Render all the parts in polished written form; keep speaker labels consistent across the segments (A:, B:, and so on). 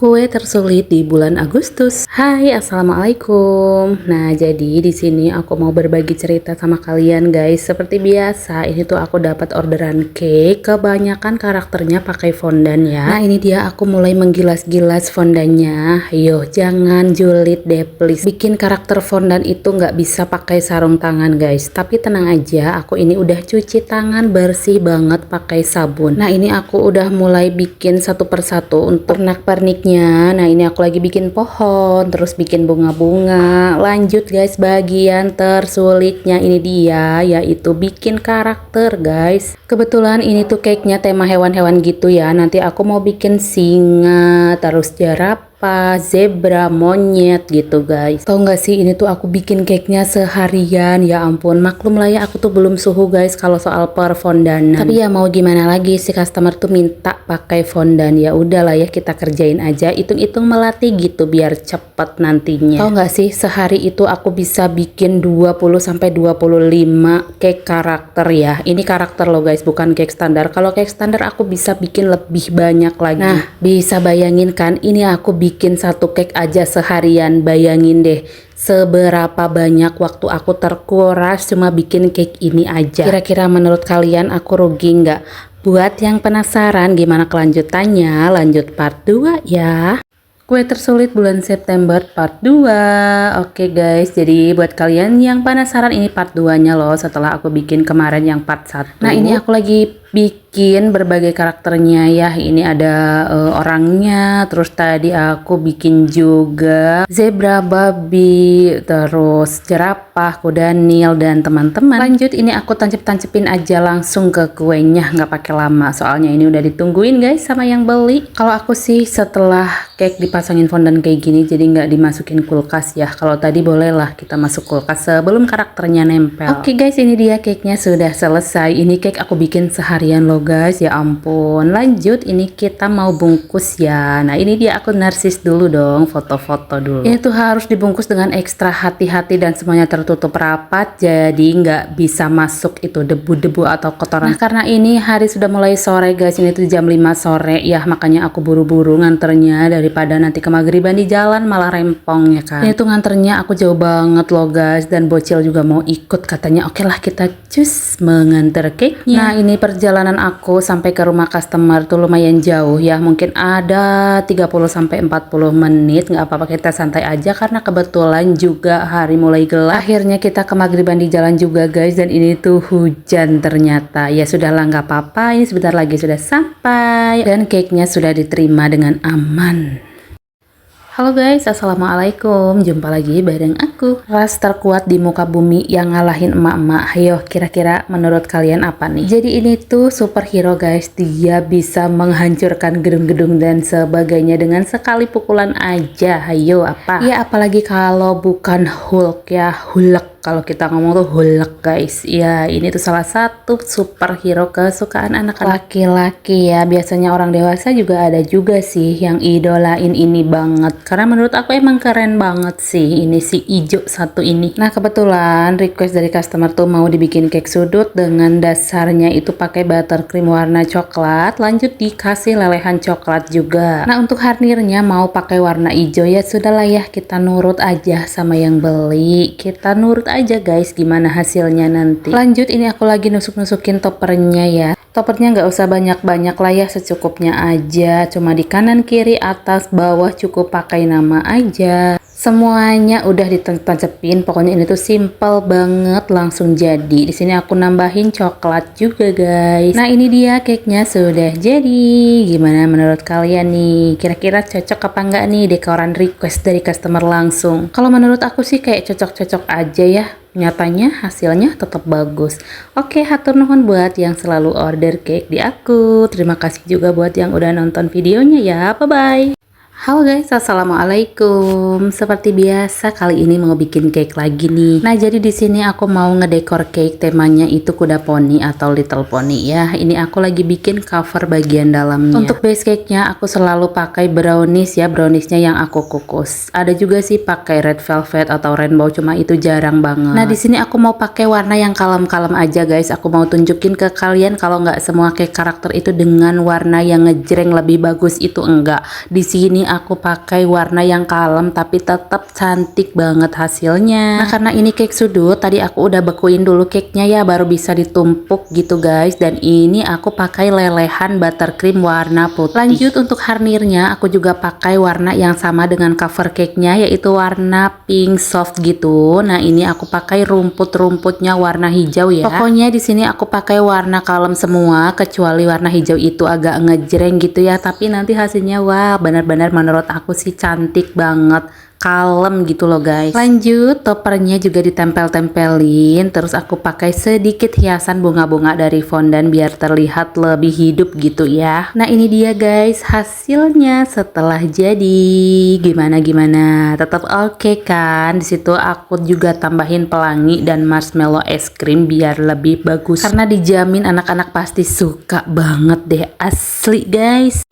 A: Kue tersulit di bulan Agustus. Hai, assalamualaikum. Nah, jadi di sini aku mau berbagi cerita sama kalian, guys. Seperti biasa, ini tuh aku dapat orderan cake. Kebanyakan karakternya pakai fondan ya. Nah, ini dia aku mulai menggilas-gilas fondannya. Ayo, jangan julid deh, please. Bikin karakter fondan itu nggak bisa pakai sarung tangan, guys. Tapi tenang aja, aku ini udah cuci tangan bersih banget pakai sabun. Nah, ini aku udah mulai bikin satu persatu untuk pernak-pernik. Nah, ini aku lagi bikin pohon, terus bikin bunga-bunga. Lanjut guys, bagian tersulitnya ini dia, yaitu bikin karakter guys. Kebetulan ini tuh cake-nya tema hewan-hewan gitu ya. Nanti aku mau bikin singa, terus jerapah, zebra, monyet gitu guys. Tau gak sih, ini tuh aku bikin cake-nya seharian. Ya ampun, maklum lah ya, aku tuh belum suhu guys kalau soal perfondanan. Tapi ya mau gimana lagi, si customer tuh minta pakai fondan. Ya udahlah ya, kita kerjain aja, hitung-hitung melatih gitu biar cepet nantinya. Tau gak sih, sehari itu aku bisa bikin 20-25 cake karakter ya. Ini karakter loh guys, bukan cake standar. Kalau cake standar aku bisa bikin lebih banyak lagi. Nah, bisa bayangin kan, ini aku bikin satu cake aja seharian. Bayangin deh seberapa banyak waktu aku terkuras cuma bikin cake ini aja. Kira-kira menurut kalian aku rugi nggak? Buat yang penasaran gimana kelanjutannya, lanjut part 2 ya. Kue tersulit bulan September part 2. Oke guys, jadi buat kalian yang penasaran, ini part 2 nya loh setelah aku bikin kemarin yang part 1. Nah, ini aku lagi bikin berbagai karakternya ya. Ini ada orangnya, terus tadi aku bikin juga zebra, babi, terus jerapah, kuda Nil, dan teman-teman. Lanjut, ini aku tancep-tancepin aja langsung ke kuenya, nggak pakai lama soalnya ini udah ditungguin guys sama yang beli. Kalau aku sih setelah cake dipasangin fondan kayak gini jadi nggak dimasukin kulkas ya. Kalau tadi bolehlah kita masuk kulkas sebelum karakternya nempel. Oke guys, ini dia cake-nya sudah selesai. Ini cake aku bikin seharian loh guys, ya ampun. Lanjut, ini kita mau bungkus ya. Nah, ini dia aku narsis dulu dong, foto-foto dulu. Ini tuh harus dibungkus dengan ekstra hati-hati dan semuanya tertutup rapat, jadi nggak bisa masuk itu debu-debu atau kotoran. Nah, karena ini hari sudah mulai sore guys, ini tuh jam 5 sore ya, makanya aku buru-buru nganternya daripada nanti kemagriban di jalan malah rempong ya kan. Ini tuh nganternya aku jauh banget loh guys, dan bocil juga mau ikut katanya. Oke lah, kita cus mengantar cake-nya. Nah, ini perjalanan aku sampai ke rumah customer tuh lumayan jauh ya, mungkin ada 30-40 menit. Nggak apa-apa, kita santai aja karena kebetulan juga hari mulai gelap. Akhirnya kita kemagriban di jalan juga guys, dan ini tuh hujan ternyata. Ya sudahlah, nggak apa-apa, ini sebentar lagi sudah sampai dan cake-nya sudah diterima dengan aman. Halo guys, assalamualaikum. Jumpa lagi bareng aku, ras terkuat di muka bumi yang ngalahin emak-emak. Ayo, kira-kira menurut kalian apa nih? Jadi ini tuh superhero guys, dia bisa menghancurkan gedung-gedung dan sebagainya dengan sekali pukulan aja. Ayo, apa? Ya apalagi kalau bukan Hulk ya, Hulk. Kalau kita ngomong tuh Hulk guys. Ya, ini tuh salah satu superhero kesukaan anak laki-laki ya. Biasanya orang dewasa juga ada juga sih yang idolain ini banget. Karena menurut aku emang keren banget sih ini si ijo satu ini. Nah, kebetulan request dari customer tuh mau dibikin cake sudut dengan dasarnya itu pakai buttercream warna coklat. Lanjut dikasih lelehan coklat juga. Nah, untuk harnirnya mau pakai warna hijau. Ya sudahlah ya, kita nurut aja sama yang beli. Kita nurut aja guys gimana hasilnya nanti. Lanjut, ini aku lagi nusuk-nusukin toppernya ya. Toppernya nggak usah banyak-banyak lah ya, secukupnya aja. Cuma di kanan, kiri, atas, bawah cukup pakai nama aja. Semuanya udah ditancepin. Pokoknya ini tuh simple banget, langsung jadi. Di sini aku nambahin coklat juga guys. Nah, ini dia cake-nya sudah jadi. Gimana menurut kalian nih? Kira-kira cocok apa enggak nih dekoran request dari customer langsung? Kalau menurut aku sih kayak cocok-cocok aja ya. Nyatanya hasilnya tetap bagus. Oke, hatur nuhun buat yang selalu order cake di aku. Terima kasih juga buat yang udah nonton videonya ya. Bye-bye. Halo guys, assalamualaikum. Seperti biasa kali ini mau bikin cake lagi nih. Nah, jadi di sini aku mau ngedekor cake, temanya itu kuda poni atau little pony ya. Ini aku lagi bikin cover bagian dalamnya. Untuk base cake-nya aku selalu pakai brownies ya, browniesnya yang aku kukus. Ada juga sih pakai red velvet atau rainbow, cuma itu jarang banget. Nah, di sini aku mau pakai warna yang kalem-kalem aja guys. Aku mau tunjukin ke kalian kalau nggak semua cake karakter itu dengan warna yang ngejreng lebih bagus itu enggak. Di sini aku pakai warna yang kalem tapi tetap cantik banget hasilnya. Nah karena ini cake sudut, tadi aku udah bekuin dulu cake-nya ya, baru bisa ditumpuk gitu guys. Dan ini aku pakai lelehan buttercream warna putih. Lanjut untuk harnirnya, aku juga pakai warna yang sama dengan cover cake-nya, yaitu warna pink soft gitu. Nah ini aku pakai rumput-rumputnya warna hijau ya. Pokoknya di sini aku pakai warna kalem semua, kecuali warna hijau itu agak ngejreng gitu ya. Tapi nanti hasilnya wah benar-benar menurut aku sih cantik banget, kalem gitu loh guys. Lanjut toppernya juga ditempel-tempelin, terus aku pakai sedikit hiasan bunga-bunga dari fondant biar terlihat lebih hidup gitu ya. Nah ini dia guys hasilnya setelah jadi. Gimana tetap oke kan? Disitu aku juga tambahin pelangi dan marshmallow es krim biar lebih bagus, karena dijamin anak-anak pasti suka banget deh, asli guys.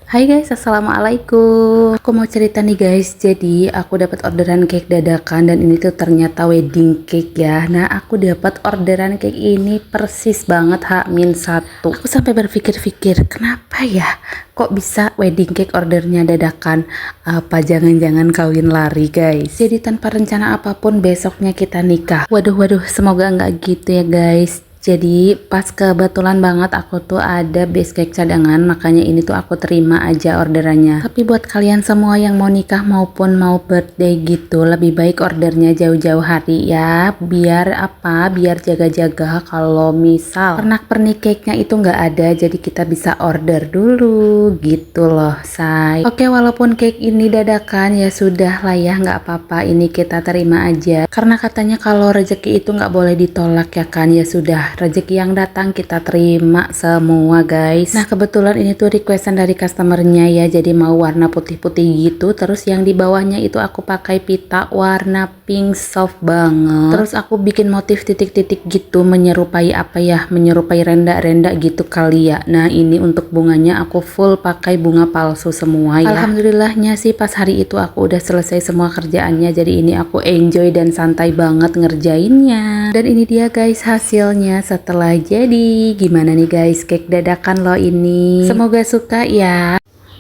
A: Hai guys, assalamualaikum. Aku mau cerita nih guys. Jadi aku dapat orderan cake dadakan dan ini tuh ternyata wedding cake ya. Nah aku dapat orderan cake ini persis banget H-1. Aku sampai berpikir-pikir kenapa ya kok bisa wedding cake ordernya dadakan? Apa jangan-jangan kawin lari guys? Jadi tanpa rencana apapun besoknya kita nikah. Waduh, semoga nggak gitu ya guys. Jadi pas kebetulan banget aku tuh ada base cake cadangan, makanya ini tuh aku terima aja orderannya. Tapi buat kalian semua yang mau nikah maupun mau birthday gitu, lebih baik ordernya jauh-jauh hari ya. Biar apa? Biar jaga-jaga kalau misal pernak-pernik cake-nya itu nggak ada, jadi kita bisa order dulu gitu loh say. Oke, walaupun cake ini dadakan ya sudah lah ya, nggak apa-apa, ini kita terima aja. Karena katanya kalau rezeki itu nggak boleh ditolak ya kan, ya sudah. Rezeki yang datang kita terima semua guys. Nah kebetulan ini tuh requestan dari customernya ya, jadi mau warna putih-putih gitu. Terus yang di bawahnya itu aku pakai pita warna pink soft banget. Terus aku bikin motif titik-titik gitu, menyerupai apa ya, menyerupai renda-renda gitu kali ya. Nah ini untuk bunganya aku full pakai bunga palsu semua ya. Alhamdulillahnya sih pas hari itu aku udah selesai semua kerjaannya, jadi ini aku enjoy dan santai banget ngerjainnya. Dan ini dia guys hasilnya setelah jadi. Gimana nih guys cake dadakan lo ini? Semoga suka ya.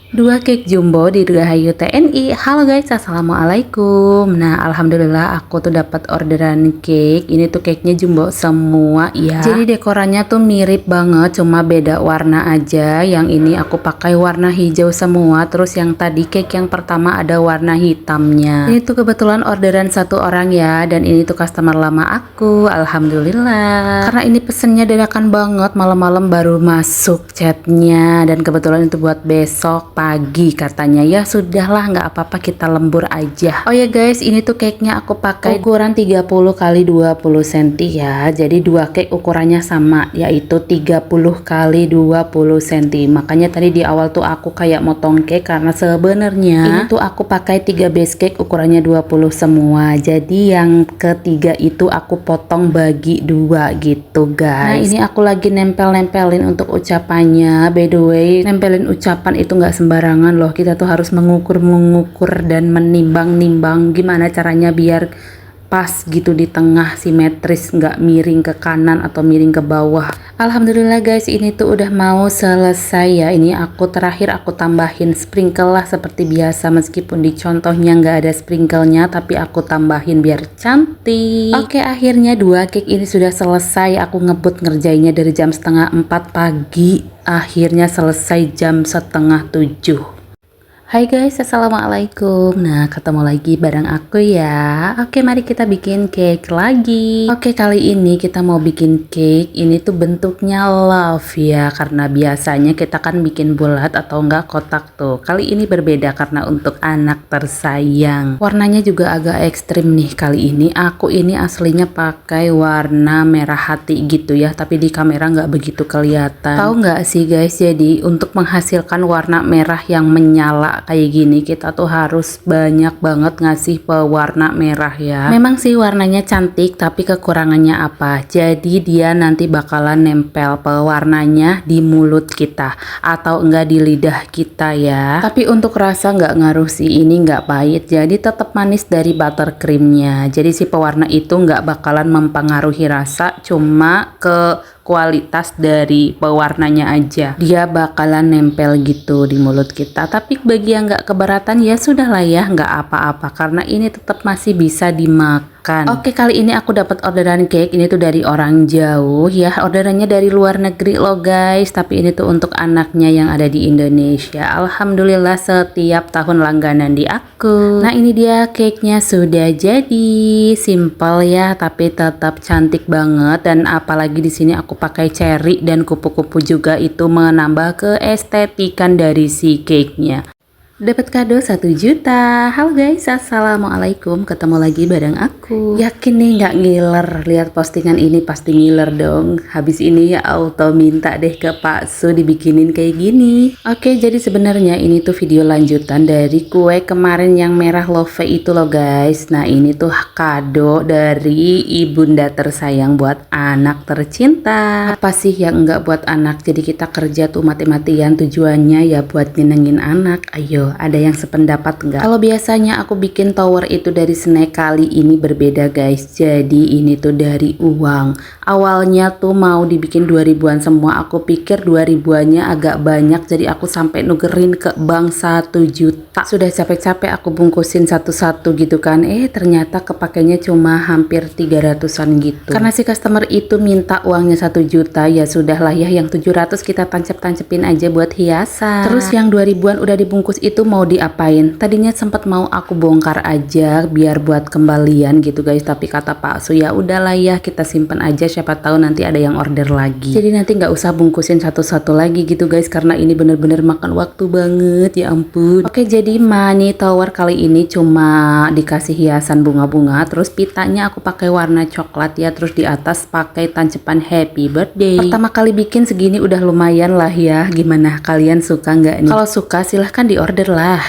A: 2 cake jumbo di Dirgahayu TNI. Halo guys, assalamualaikum. Nah alhamdulillah aku tuh dapat orderan cake. Ini tuh cake nya jumbo semua ya. Jadi dekorannya tuh mirip banget, cuma beda warna aja. Yang ini aku pakai warna hijau semua. Terus yang tadi cake yang pertama ada warna hitamnya. Ini tuh kebetulan orderan satu orang ya, dan ini tuh customer lama aku. Alhamdulillah. Karena ini pesennya dadakan banget, malam-malam baru masuk chatnya, dan kebetulan itu buat besok pagi katanya. Ya sudahlah nggak apa-apa, kita lembur aja. Oh ya guys, ini tuh cake-nya aku pakai ukuran 30 kali 20 cm ya. Jadi 2 cake ukurannya sama, yaitu 30 kali 20 cm. Makanya tadi di awal tuh aku kayak motong cake, karena sebenarnya ini tuh aku pakai 3 base cake ukurannya 20 semua. Jadi yang ketiga itu aku potong bagi 2 gitu guys. Nah ini aku lagi nempel-nempelin untuk ucapannya. By the way, nempelin ucapan itu nggak sembarangan loh, kita tuh harus mengukur dan menimbang-nimbang gimana caranya biar pas gitu di tengah, simetris, nggak miring ke kanan atau miring ke bawah. Alhamdulillah guys, ini tuh udah mau selesai ya. Ini aku terakhir aku tambahin sprinkle lah seperti biasa, meskipun di contohnya nggak ada sprinklenya, tapi aku tambahin biar cantik. Oke, akhirnya 2 cake ini sudah selesai. Aku ngebut ngerjainnya dari jam setengah 4 pagi, akhirnya selesai jam setengah 7. Hai guys, assalamualaikum. Nah ketemu lagi bareng aku ya. Oke, mari kita bikin cake lagi. Oke, kali ini kita mau bikin cake. Ini tuh bentuknya love ya, karena biasanya kita kan bikin bulat atau enggak kotak tuh. Kali ini berbeda karena untuk anak tersayang. Warnanya juga agak ekstrim nih kali ini. Aku ini aslinya pakai warna merah hati gitu ya, tapi di kamera nggak begitu kelihatan. Tahu nggak sih guys, jadi untuk menghasilkan warna merah yang menyala kayak gini kita tuh harus banyak banget ngasih pewarna merah ya. Memang sih warnanya cantik, tapi kekurangannya apa? Jadi dia nanti bakalan nempel pewarnanya di mulut kita atau enggak di lidah kita ya. Tapi untuk rasa nggak ngaruh sih, ini nggak pahit, jadi tetap manis dari buttercreamnya. Jadi si pewarna itu nggak bakalan mempengaruhi rasa, cuma ke kualitas dari pewarnanya aja. Dia bakalan nempel gitu di mulut kita. Tapi bagi yang nggak keberatan ya sudahlah ya, nggak apa-apa karena ini tetap masih bisa dimakan. Oke, kali ini aku dapat orderan cake. Ini tuh dari orang jauh ya. Orderannya dari luar negeri loh guys. Tapi ini tuh untuk anaknya yang ada di Indonesia. Alhamdulillah setiap tahun langganan di aku. Nah, ini dia cake-nya sudah jadi. Simple ya, tapi tetap cantik banget. Dan apalagi di sini aku pakai cherry dan kupu-kupu juga, itu menambah keestetikan dari si cake-nya. Dapat kado 1 juta. Halo guys, assalamualaikum. Ketemu lagi bareng aku. Yakin nih nggak ngiler? Lihat postingan ini pasti ngiler dong. Habis ini ya auto minta deh ke Pak Su dibikinin kayak gini. Oke, jadi sebenarnya ini tuh video lanjutan dari kue kemarin yang merah love itu loh guys. Nah, ini tuh kado dari ibunda tersayang buat anak tercinta. Apa sih yang enggak buat anak? Jadi kita kerja tuh mati-matian, tujuannya ya buat nyenengin anak. Ayo, ada yang sependapat enggak? Kalau biasanya aku bikin tower itu dari snack, kali ini berbeda guys. Jadi ini tuh dari uang. Awalnya tuh mau dibikin 2000-an semua. Aku pikir 2000-annya agak banyak, jadi aku sampai nugerin ke bank 1 juta. Sudah capek-capek aku bungkusin satu-satu gitu kan. Ternyata kepakainya cuma hampir 300-an gitu. Karena si customer itu minta uangnya 1 juta, ya sudahlah ya, yang 700 kita tancep-tancepin aja buat hiasan. Terus yang 2000-an udah dibungkus itu mau diapain? Tadinya sempat mau aku bongkar aja biar buat kembalian gitu guys, tapi kata Pak Su ya udahlah ya, kita simpen aja, siapa tahu nanti ada yang order lagi. Jadi nanti nggak usah bungkusin satu-satu lagi gitu guys, karena ini bener-bener makan waktu banget, ya ampun. Oke, jadi money tower kali ini cuma dikasih hiasan bunga-bunga, terus pitanya aku pakai warna coklat ya, terus di atas pakai tancepan happy birthday. Pertama kali bikin segini udah lumayan lah ya. Gimana, kalian suka nggak nih? Kalau suka silahkan diorder lah.